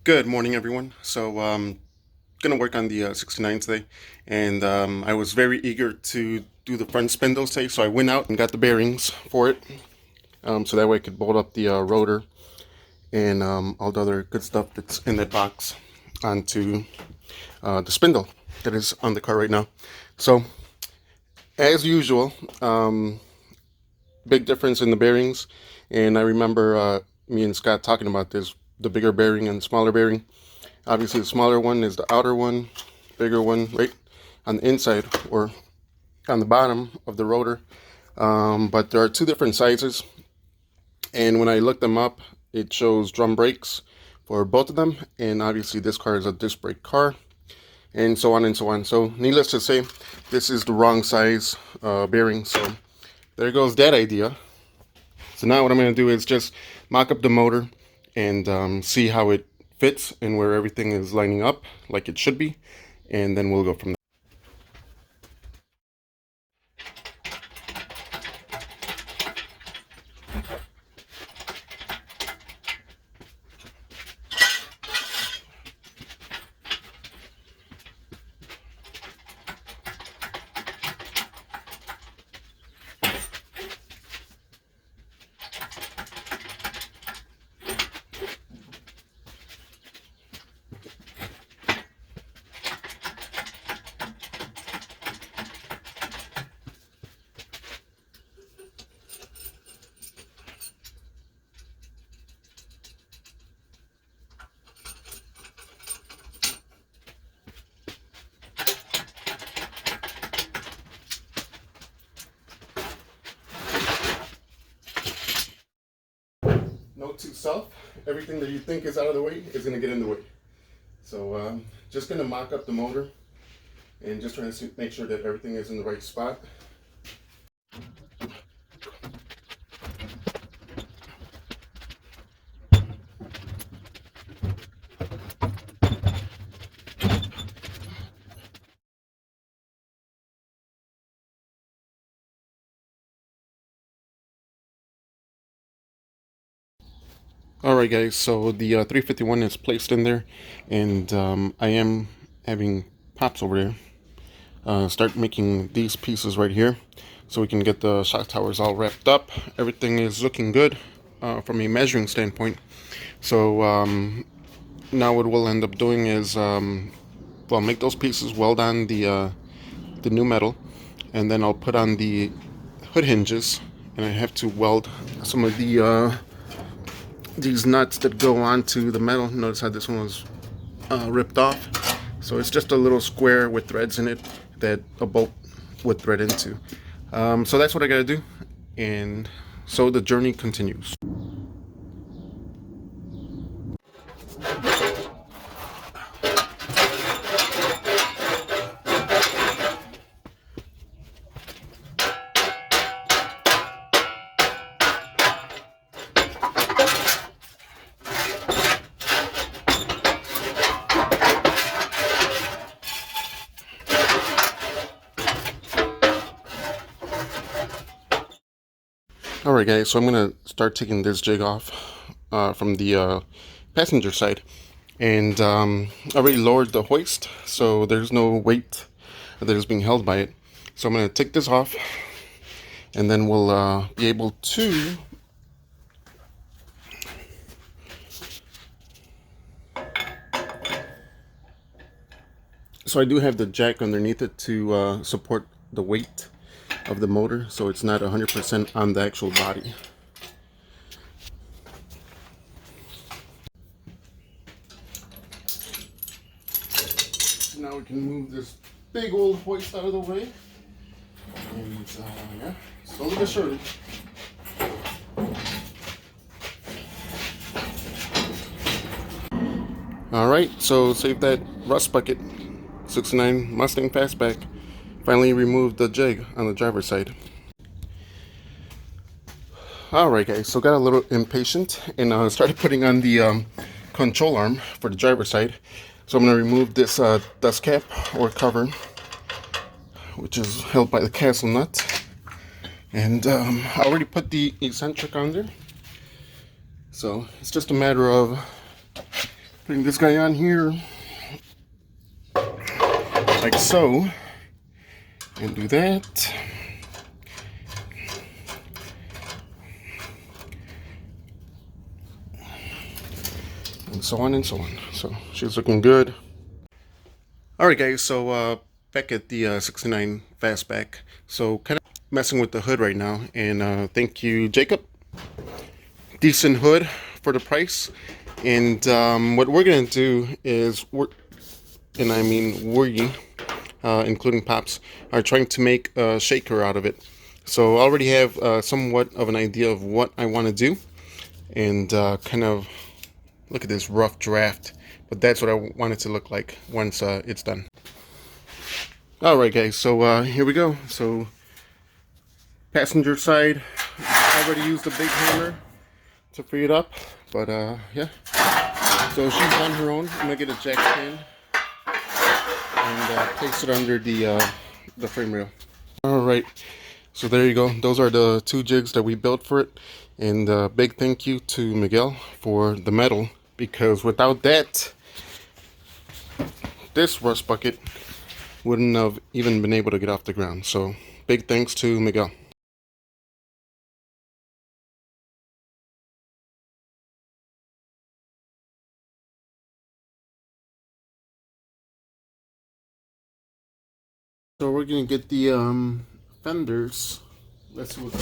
Good morning, everyone. So, gonna work on the 69 today, and I was very eager to do the front spindle today, so I went out and got the bearings for it, so that way I could bolt up the rotor and all the other good stuff that's in that box onto the spindle that is on the car right now. So, as usual, big difference in the bearings, and I remember me and Scott talking about this, the bigger bearing and smaller bearing. Obviously, the smaller one is the outer one, bigger one right on the inside or on the bottom of the rotor. But there are two different sizes, and when I looked them up, it shows drum brakes for both of them, and obviously this car is a disc brake car, and so on and so on. So needless to say, this is the wrong size bearing, so there goes that idea. So now what I'm going to do is just mock up the motor and see how it fits and where everything is lining up like it should be, and then we'll go from there. Note to self, everything that you think is out of the way is going to get in the way. So just going to mock up the motor and just trying to make sure that everything is in the right spot. Alright guys, so the 351 is placed in there, and I am having Pops over there start making these pieces right here so we can get the shock towers all wrapped up. Everything is looking good from a measuring standpoint. So now what we'll end up doing is well, make those pieces, weld on the new metal, and then I'll put on the hood hinges, and I have to weld some of the these nuts that go onto the metal. Notice how this one was ripped off. So it's just a little square with threads in it that a bolt would thread into. So that's what I gotta do, and so the journey continues. Alright guys, so I'm going to start taking this jig off from the passenger side, and I already lowered the hoist, so there's no weight that is being held by it. So I'm going to take this off, and then we'll be able to so I do have the jack underneath it to support the weight of the motor, so it's not 100% on the actual body. So now we can move this big old hoist out of the way, and yeah, slowly but surely. Alright, so save that rust bucket. 69 Mustang fastback finally removed the jig on the driver's side. Alright guys, so got a little impatient and started putting on the control arm for the driver's side. So I'm going to remove this dust cap or cover, which is held by the castle nut. And I already put the eccentric on there. So it's just a matter of Putting this guy on here, like so, and do that. And so on and so on. So she's looking good. Alright guys, so back at the 69 fastback. So kind of messing with the hood right now. And thank you, Jacob. Decent hood for the price. And what we're going to do is, including Pops, are trying to make a shaker out of it. So I already have somewhat of an idea of what I want to do. And kind of look at this rough draft. But that's what I want it to look like once it's done. Alright guys, so here we go. So passenger side, I already used a big hammer to free it up. But yeah. So she's on her own. I'm going to get a jack stand and place it under the frame rail. Alright, so there you go. Those are the 2 jigs that we built for it. And big thank you to Miguel for the metal, because without that, this rust bucket wouldn't have even been able to get off the ground. So big thanks to Miguel. So we're gonna get the fenders. Let's see what